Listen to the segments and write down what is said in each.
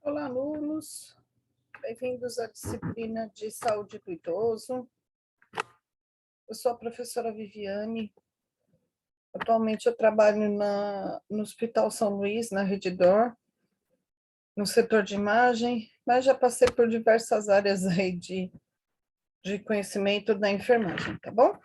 Olá, alunos. Bem-vindos à disciplina de saúde do idoso. Eu sou a professora Viviane. Atualmente eu trabalho no Hospital São Luís, na Redditor, no setor de imagem, mas já passei por diversas áreas aí de conhecimento da enfermagem, tá bom?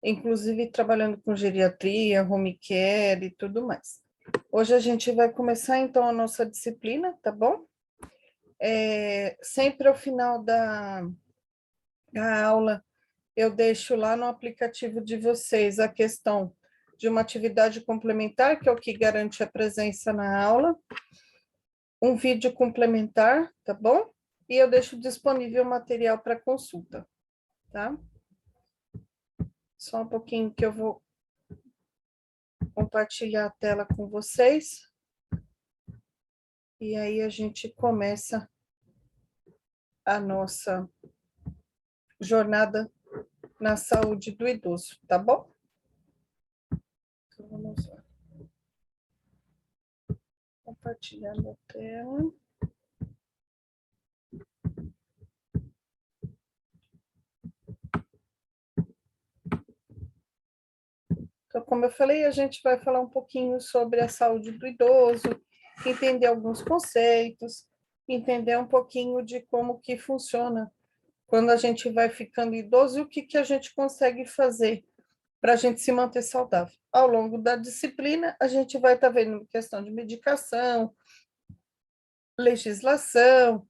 Inclusive trabalhando com geriatria, home care e tudo mais. Hoje a gente vai começar então a nossa disciplina, tá bom? Sempre ao final da aula, eu deixo lá no aplicativo de vocês a questão de uma atividade complementar, que é o que garante a presença na aula, um vídeo complementar, tá bom? E eu deixo disponível o material para consulta, tá? Só um pouquinho que eu vou compartilhar a tela com vocês. E aí a gente começa a nossa jornada na saúde do idoso, tá bom? Então, vamos lá. Compartilhando a tela. Então, como eu falei, a gente vai falar um pouquinho sobre a saúde do idoso, entender alguns conceitos, entender um pouquinho de como que funciona quando a gente vai ficando idoso e o que a gente consegue fazer para a gente se manter saudável. Ao longo da disciplina, a gente vai estar vendo questão de medicação, legislação,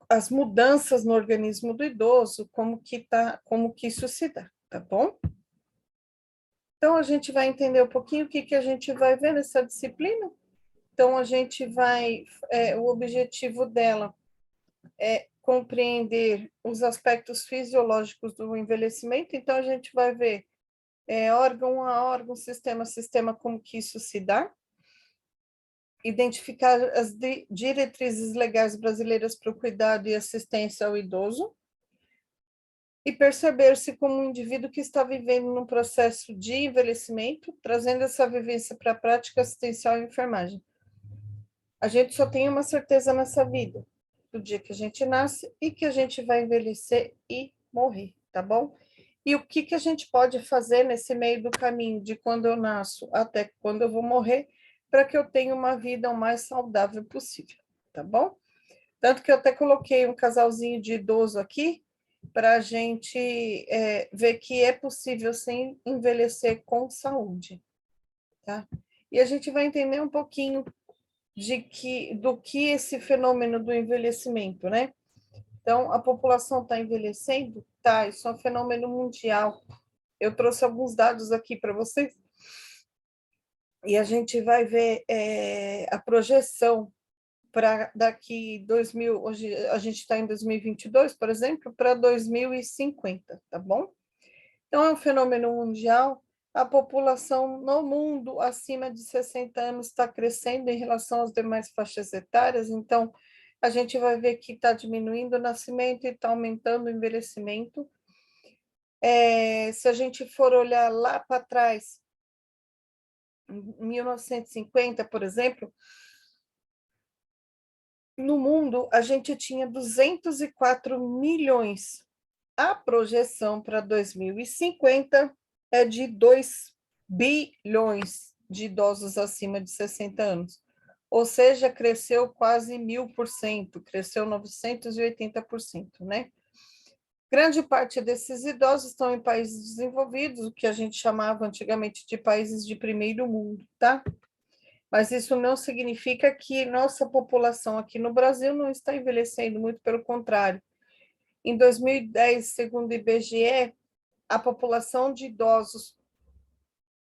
as mudanças no organismo do idoso, como que isso se dá, tá bom? Então, a gente vai entender um pouquinho o que a gente vai ver nessa disciplina. Então, a gente vai, o objetivo dela é compreender os aspectos fisiológicos do envelhecimento. Então, a gente vai ver órgão a órgão, sistema a sistema, como que isso se dá. Identificar as diretrizes legais brasileiras para o cuidado e assistência ao idoso. E perceber-se como um indivíduo que está vivendo num processo de envelhecimento, trazendo essa vivência para a prática assistencial e enfermagem. A gente só tem uma certeza nessa vida, do dia que a gente nasce e que a gente vai envelhecer e morrer, tá bom? E o que a gente pode fazer nesse meio do caminho, de quando eu nasço até quando eu vou morrer, para que eu tenha uma vida o mais saudável possível, tá bom? Tanto que eu até coloquei um casalzinho de idoso aqui, para a gente ver que é possível sim envelhecer com saúde, tá? E a gente vai entender um pouquinho do que esse fenômeno do envelhecimento, né? Então, a população está envelhecendo? Tá, isso é um fenômeno mundial. Eu trouxe alguns dados aqui para vocês, e a gente vai ver a projeção para daqui 2000, hoje a gente está em 2022, por exemplo, para 2050, tá bom? Então, é um fenômeno mundial. A população no mundo acima de 60 anos está crescendo em relação às demais faixas etárias, então, a gente vai ver que está diminuindo o nascimento e está aumentando o envelhecimento. Se a gente for olhar lá para trás, em 1950, por exemplo, no mundo a gente tinha 204 milhões. A projeção para 2050 é de 2 bilhões de idosos acima de 60 anos. Ou seja, cresceu quase 1000%, cresceu 980%, né? Grande parte desses idosos estão em países desenvolvidos, o que a gente chamava antigamente de países de primeiro mundo, tá? Mas isso não significa que nossa população aqui no Brasil não está envelhecendo, muito pelo contrário. Em 2010, segundo o IBGE, a população de idosos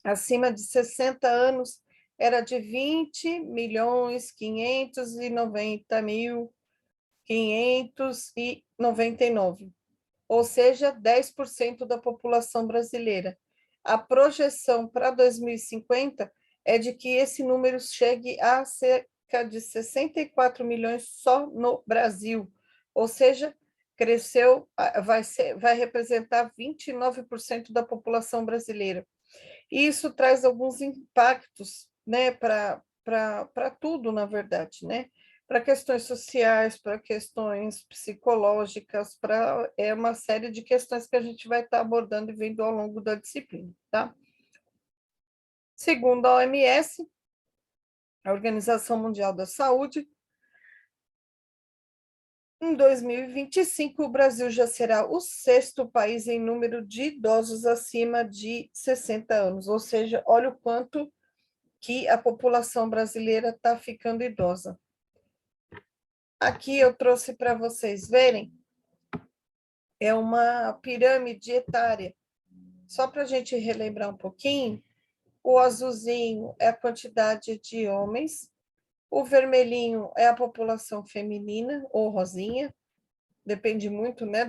acima de 60 anos era de 20.590.599, ou seja, 10% da população brasileira. A projeção para 2050 é de que esse número chegue a cerca de 64 milhões só no Brasil, ou seja, cresceu, vai representar 29% da população brasileira. E isso traz alguns impactos né, para tudo, na verdade, né? Para questões sociais, para questões psicológicas, para uma série de questões que a gente vai estar abordando e vendo ao longo da disciplina, tá? Segundo a OMS, a Organização Mundial da Saúde, em 2025, o Brasil já será o sexto país em número de idosos acima de 60 anos, ou seja, olha o quanto que a população brasileira está ficando idosa. Aqui eu trouxe para vocês verem, é uma pirâmide etária. Só para a gente relembrar um pouquinho, o azulzinho é a quantidade de homens, o vermelhinho é a população feminina, ou rosinha, depende muito, né,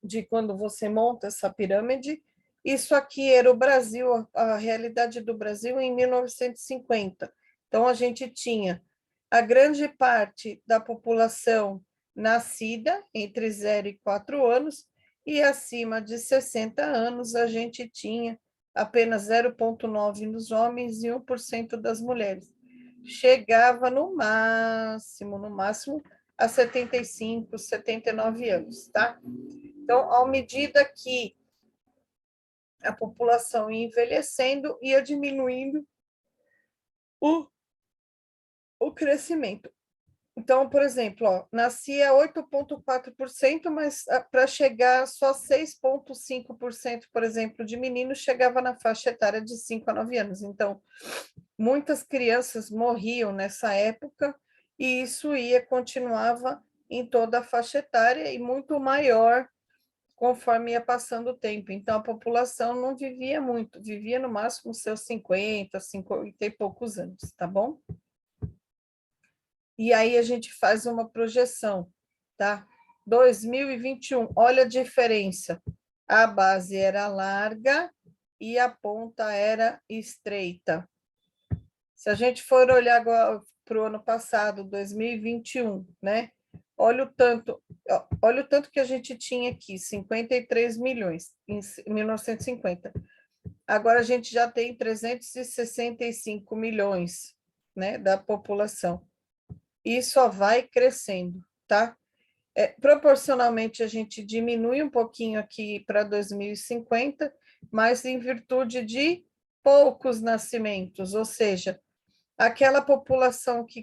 de quando você monta essa pirâmide. Isso aqui era o Brasil, a realidade do Brasil em 1950. Então, a gente tinha a grande parte da população nascida entre 0 e 4 anos, e acima de 60 anos a gente tinha apenas 0,9% nos homens e 1% das mulheres. Chegava no máximo, a 75, 79 anos, tá? Então, à medida que a população ia envelhecendo, ia diminuindo o, o crescimento. Então, por exemplo, ó, nascia 8,4%, mas para chegar só 6,5%, por exemplo, de meninos, chegava na faixa etária de 5 a 9 anos. Então, muitas crianças morriam nessa época, e isso continuava em toda a faixa etária e muito maior conforme ia passando o tempo. Então, a população não vivia muito, vivia no máximo seus 50, 50 e poucos anos, tá bom? E aí a gente faz uma projeção, tá? 2021, olha a diferença. A base era larga e a ponta era estreita. Se a gente for olhar para o ano passado, 2021, né? Olha o tanto que a gente tinha aqui, 53 milhões em 1950. Agora a gente já tem 365 milhões, né, da população. E só vai crescendo, tá? Proporcionalmente a gente diminui um pouquinho aqui para 2050, mas em virtude de poucos nascimentos, ou seja, aquela população que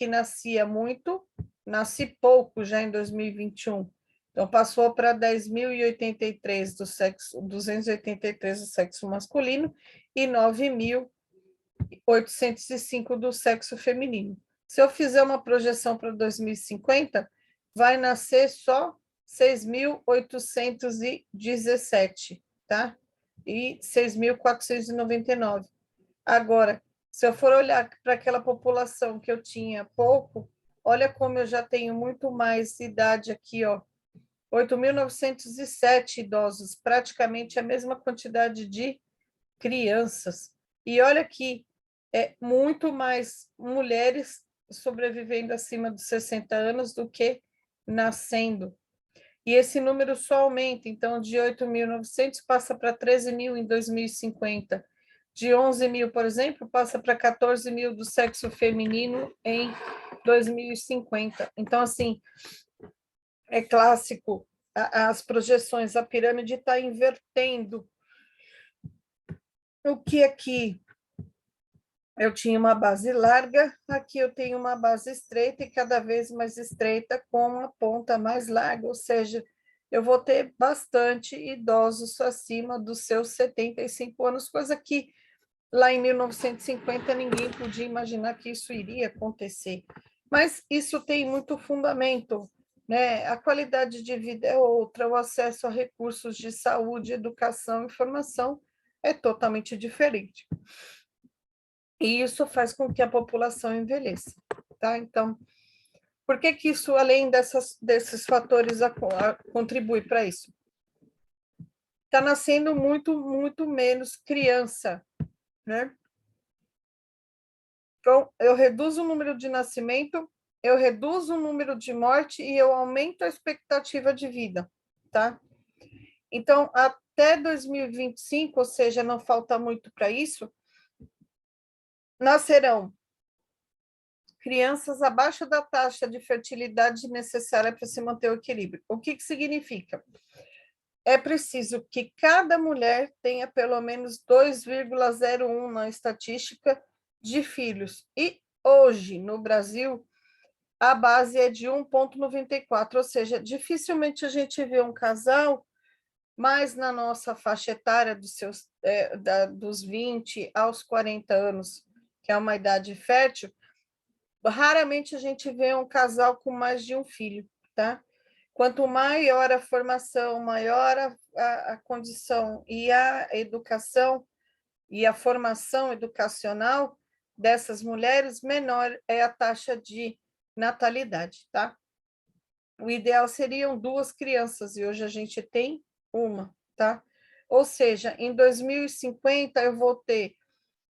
nascia muito, nasce pouco já em 2021. Então, passou para 10.083 do sexo, 283 do sexo masculino e 9.805 do sexo feminino. Se eu fizer uma projeção para 2050, vai nascer só 6.817, tá? E 6.499. Agora, se eu for olhar para aquela população que eu tinha pouco, olha como eu já tenho muito mais idade aqui, ó. 8.907 idosos, praticamente a mesma quantidade de crianças. E olha aqui, muito mais mulheres sobrevivendo acima dos 60 anos do que nascendo. E esse número só aumenta, então de 8.900 passa para 13.000 em 2050. De 11.000, por exemplo, passa para 14.000 do sexo feminino em 2050. Então, assim, é clássico, as projeções, a pirâmide está invertendo. O que aqui eu tinha uma base larga, aqui eu tenho uma base estreita e cada vez mais estreita com a ponta mais larga, ou seja, eu vou ter bastante idosos acima dos seus 75 anos, coisa que lá em 1950 ninguém podia imaginar que isso iria acontecer. Mas isso tem muito fundamento, né? A qualidade de vida é outra, o acesso a recursos de saúde, educação e formação é totalmente diferente. E isso faz com que a população envelheça, tá? Então, por que que isso, além desses fatores, contribui para isso? Está nascendo muito menos criança, né? Então, eu reduzo o número de nascimento, eu reduzo o número de morte e eu aumento a expectativa de vida, tá? Então, até 2025, ou seja, não falta muito para isso, nascerão crianças abaixo da taxa de fertilidade necessária para se manter o equilíbrio. O que significa? É preciso que cada mulher tenha pelo menos 2,01 na estatística de filhos. E hoje, no Brasil, a base é de 1,94, ou seja, dificilmente a gente vê um casal mais na nossa faixa etária dos 20 aos 40 anos, que é uma idade fértil, raramente a gente vê um casal com mais de um filho, tá? Quanto maior a formação, maior a condição e a educação e a formação educacional dessas mulheres, menor é a taxa de natalidade, tá? O ideal seriam 2 crianças e hoje a gente tem uma, tá? Ou seja, em 2050 eu vou ter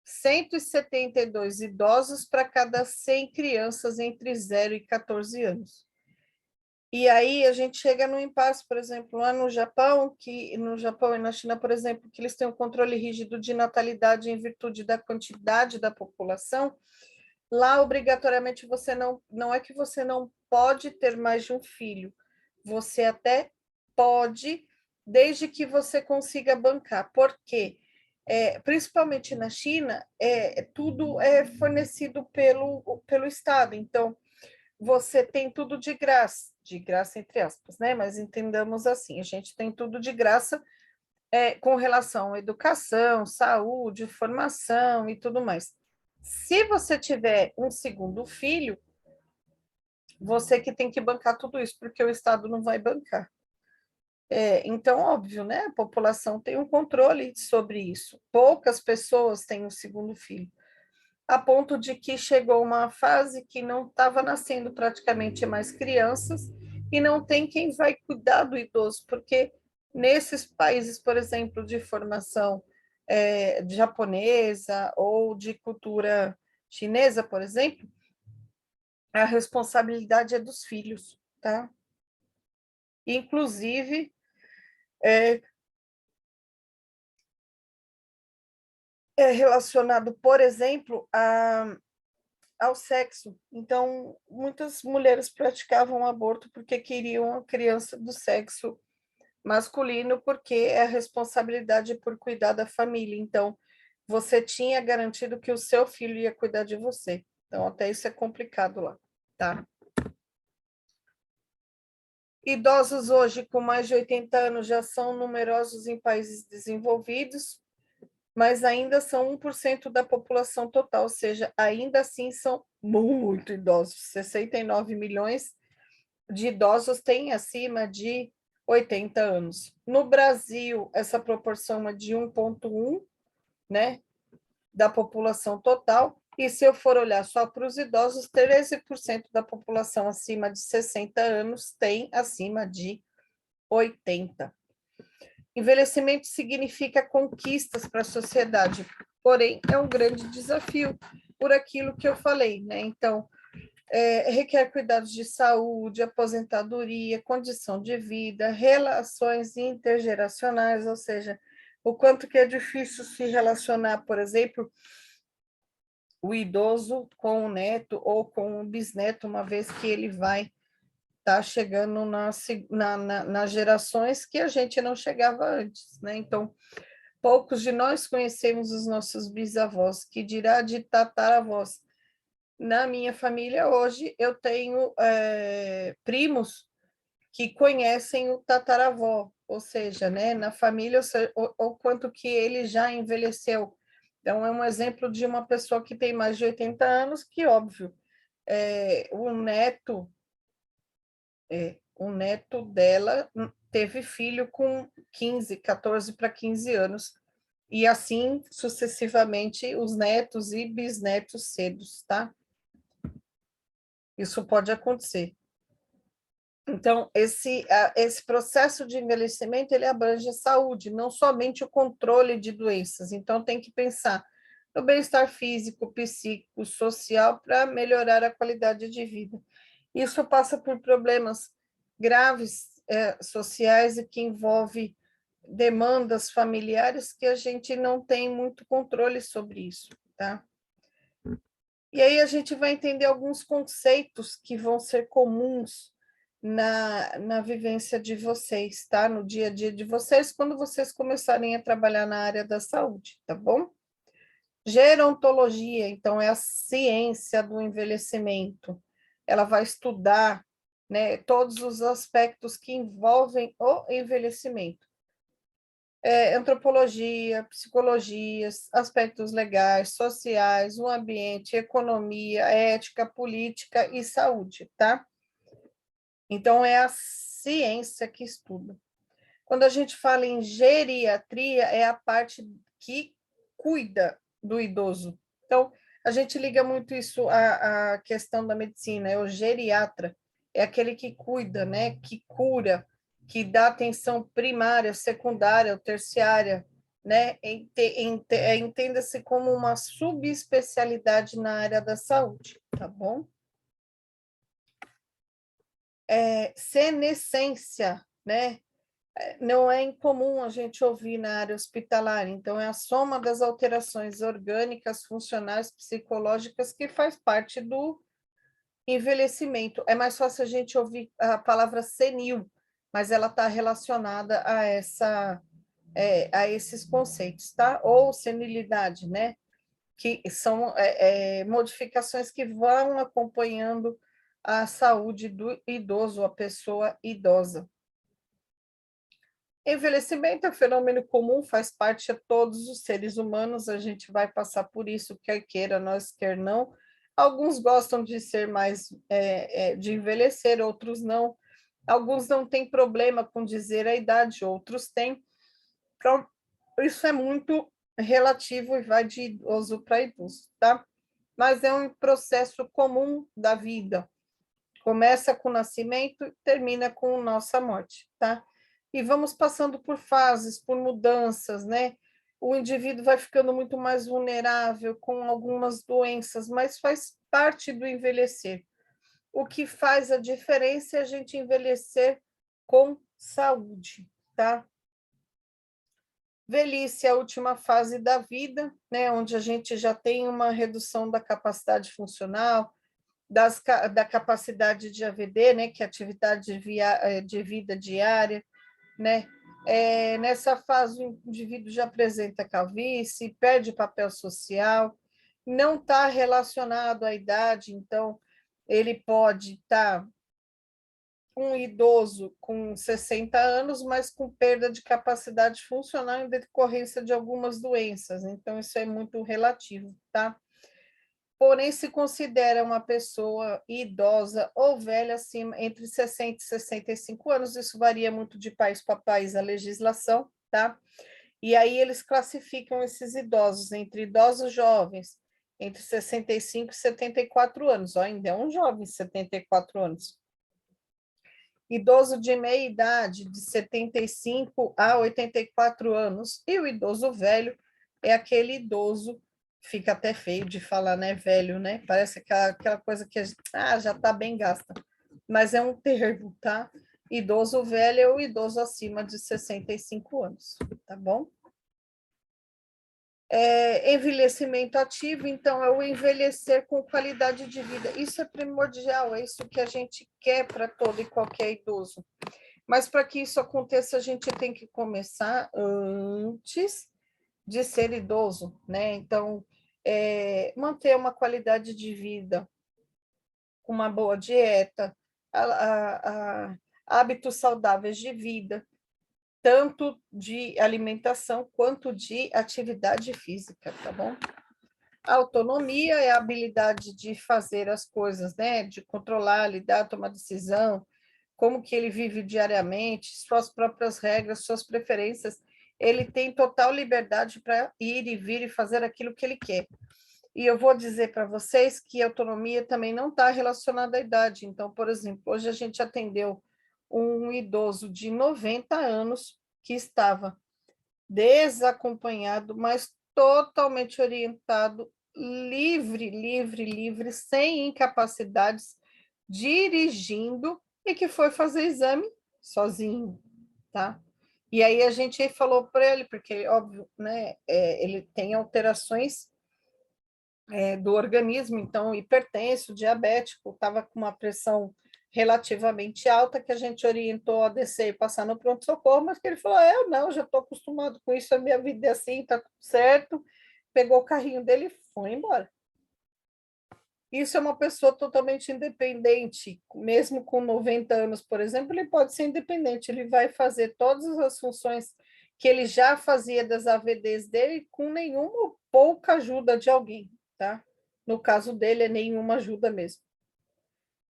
172 idosos para cada 100 crianças entre 0 e 14 anos. E aí a gente chega no impasse, por exemplo, lá no Japão, que no Japão e na China, por exemplo, que eles têm um controle rígido de natalidade em virtude da quantidade da população. Lá, obrigatoriamente, você não é que você não pode ter mais de um filho, você até pode, desde que você consiga bancar. Por quê? Principalmente na China, tudo é fornecido pelo Estado. Então, você tem tudo de graça entre aspas, né? Mas entendamos assim, a gente tem tudo de graça com relação à educação, saúde, formação e tudo mais. Se você tiver um segundo filho, você que tem que bancar tudo isso, porque o Estado não vai bancar. Então, óbvio, né? A população tem um controle sobre isso. Poucas pessoas têm um segundo filho, a ponto de que chegou uma fase que não estava nascendo praticamente mais crianças e não tem quem vai cuidar do idoso, porque nesses países, por exemplo, de formação japonesa ou de cultura chinesa, por exemplo, a responsabilidade é dos filhos, tá? Inclusive, é, é relacionado, por exemplo, ao sexo. Então, muitas mulheres praticavam aborto porque queriam a criança do sexo masculino, porque é a responsabilidade por cuidar da família. Então, você tinha garantido que o seu filho ia cuidar de você. Então, até isso é complicado lá, tá? Idosos hoje com mais de 80 anos já são numerosos em países desenvolvidos, mas ainda são 1% da população total, ou seja, ainda assim são muito idosos. 69 milhões de idosos têm acima de 80 anos. No Brasil, essa proporção é de 1,1, né, da população total, e se eu for olhar só para os idosos, 13% da população acima de 60 anos tem acima de 80. Envelhecimento significa conquistas para a sociedade, porém é um grande desafio por aquilo que eu falei, né? Então, requer cuidados de saúde, aposentadoria, condição de vida, relações intergeracionais, ou seja, o quanto que é difícil se relacionar, por exemplo, o idoso com o neto ou com o bisneto, uma vez que ele vai estar chegando nas gerações que a gente não chegava antes, né? Então, poucos de nós conhecemos os nossos bisavós, que dirá de tataravós. Na minha família, hoje, eu tenho primos que conhecem o tataravó, ou seja, né, na família, o quanto que ele já envelheceu. Então, é um exemplo de uma pessoa que tem mais de 80 anos, que, óbvio, o neto dela teve filho com 15, 14 para 15 anos, e assim sucessivamente os netos e bisnetos cedos, tá? Isso pode acontecer. Então, esse processo de envelhecimento, ele abrange a saúde, não somente o controle de doenças. Então, tem que pensar no bem-estar físico, psíquico, social, para melhorar a qualidade de vida. Isso passa por problemas graves sociais e que envolve demandas familiares que a gente não tem muito controle sobre isso, tá? E aí a gente vai entender alguns conceitos que vão ser comuns na vivência de vocês, tá? No dia a dia de vocês, quando vocês começarem a trabalhar na área da saúde, tá bom? Gerontologia, então, é a ciência do envelhecimento. Ela vai estudar, né, todos os aspectos que envolvem o envelhecimento. Antropologia, psicologia, aspectos legais, sociais, o ambiente, economia, ética, política e saúde, tá? Então, é a ciência que estuda. Quando a gente fala em geriatria, é a parte que cuida do idoso. Então, a gente liga muito isso à questão da medicina, é o geriatra, é aquele que cuida, né, que cura, que dá atenção primária, secundária ou terciária, né? Entenda-se como uma subespecialidade na área da saúde, tá bom? Senescência, né? Não é incomum a gente ouvir na área hospitalar, então é a soma das alterações orgânicas, funcionais, psicológicas que faz parte do envelhecimento. É mais fácil a gente ouvir a palavra senil, mas ela está relacionada a esses conceitos, tá? Ou senilidade, né? Que são modificações que vão acompanhando a saúde do idoso, a pessoa idosa. Envelhecimento é um fenômeno comum, faz parte de todos os seres humanos, a gente vai passar por isso, quer queira, nós quer não. Alguns gostam de ser mais, de envelhecer, outros não. Alguns não têm problema com dizer a idade, outros têm. Então, isso é muito relativo e vai de idoso para idoso, tá? Mas é um processo comum da vida. Começa com o nascimento e termina com nossa morte, tá? E vamos passando por fases, por mudanças, né? O indivíduo vai ficando muito mais vulnerável com algumas doenças, mas faz parte do envelhecer. O que faz a diferença é a gente envelhecer com saúde, tá? Velhice é a última fase da vida, né? Onde a gente já tem uma redução da capacidade funcional, da capacidade de AVD, né, que é atividade de vida diária, né? Nessa fase, o indivíduo já apresenta calvície, perde papel social, não está relacionado à idade, então ele pode estar um idoso com 60 anos, mas com perda de capacidade funcional em decorrência de algumas doenças, então isso é muito relativo, tá? Porém, se considera uma pessoa idosa ou velha, acima, entre 60 e 65 anos, isso varia muito de país para país a legislação, tá? E aí eles classificam esses idosos entre idosos jovens, entre 65 e 74 anos, ó, ainda é um jovem, 74 anos. Idoso de meia idade, de 75 a 84 anos, e o idoso velho é aquele idoso, fica até feio de falar, né, velho, né? Parece aquela coisa que já está bem gasta, mas é um termo, tá? Idoso velho é o idoso acima de 65 anos, tá bom? Envelhecimento ativo, então, é o envelhecer com qualidade de vida. Isso é primordial, é isso que a gente quer para todo e qualquer idoso. Mas para que isso aconteça, a gente tem que começar antes de ser idoso, né? Então, manter uma qualidade de vida, com uma boa dieta, hábitos saudáveis de vida, tanto de alimentação quanto de atividade física, tá bom? A autonomia é a habilidade de fazer as coisas, né? De controlar, lidar, tomar decisão, como que ele vive diariamente, suas próprias regras, suas preferências. Ele tem total liberdade para ir e vir e fazer aquilo que ele quer. E eu vou dizer para vocês que a autonomia também não está relacionada à idade. Então, por exemplo, hoje a gente atendeu um idoso de 90 anos que estava desacompanhado, mas totalmente orientado, livre, sem incapacidades, dirigindo e que foi fazer exame sozinho, tá? E aí a gente falou para ele, porque, óbvio, né, ele tem alterações do organismo, então hipertenso, diabético, estava com uma pressão relativamente alta, que a gente orientou a descer e passar no pronto-socorro, mas que ele falou, eu não, já estou acostumado com isso, a minha vida é assim, está tudo certo, pegou o carrinho dele e foi embora. Isso é uma pessoa totalmente independente, mesmo com 90 anos, por exemplo, ele pode ser independente, ele vai fazer todas as funções que ele já fazia das AVDs dele com nenhuma ou pouca ajuda de alguém, tá? No caso dele, é nenhuma ajuda mesmo.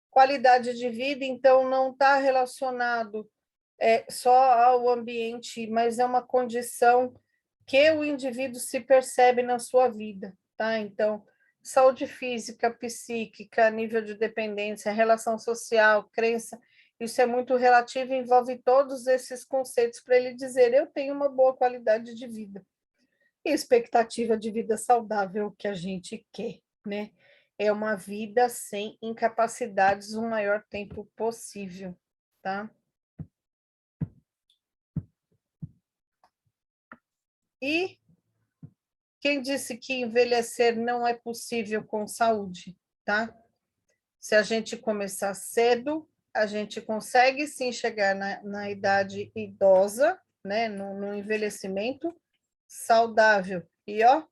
Qualidade de vida, então, não está relacionado só ao ambiente, mas é uma condição que o indivíduo se percebe na sua vida, tá? Então, saúde física, psíquica, nível de dependência, relação social, crença, isso é muito relativo e envolve todos esses conceitos para ele dizer: eu tenho uma boa qualidade de vida. E expectativa de vida saudável que a gente quer, né? É uma vida sem incapacidades o maior tempo possível, tá? E quem disse que envelhecer não é possível com saúde, tá? Se a gente começar cedo, a gente consegue sim chegar na idade idosa, né? No envelhecimento saudável. E ó,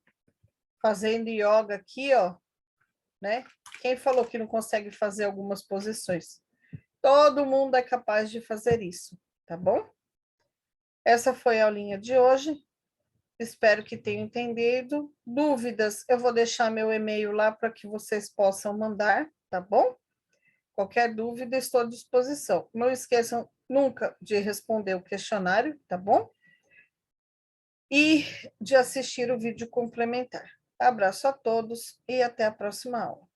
fazendo yoga aqui, ó, né? Quem falou que não consegue fazer algumas posições? Todo mundo é capaz de fazer isso, tá bom? Essa foi a aulinha de hoje. Espero que tenham entendido. Dúvidas, eu vou deixar meu e-mail lá para que vocês possam mandar, tá bom? Qualquer dúvida, estou à disposição. Não esqueçam nunca de responder o questionário, tá bom? E de assistir o vídeo complementar. Abraço a todos e até a próxima aula.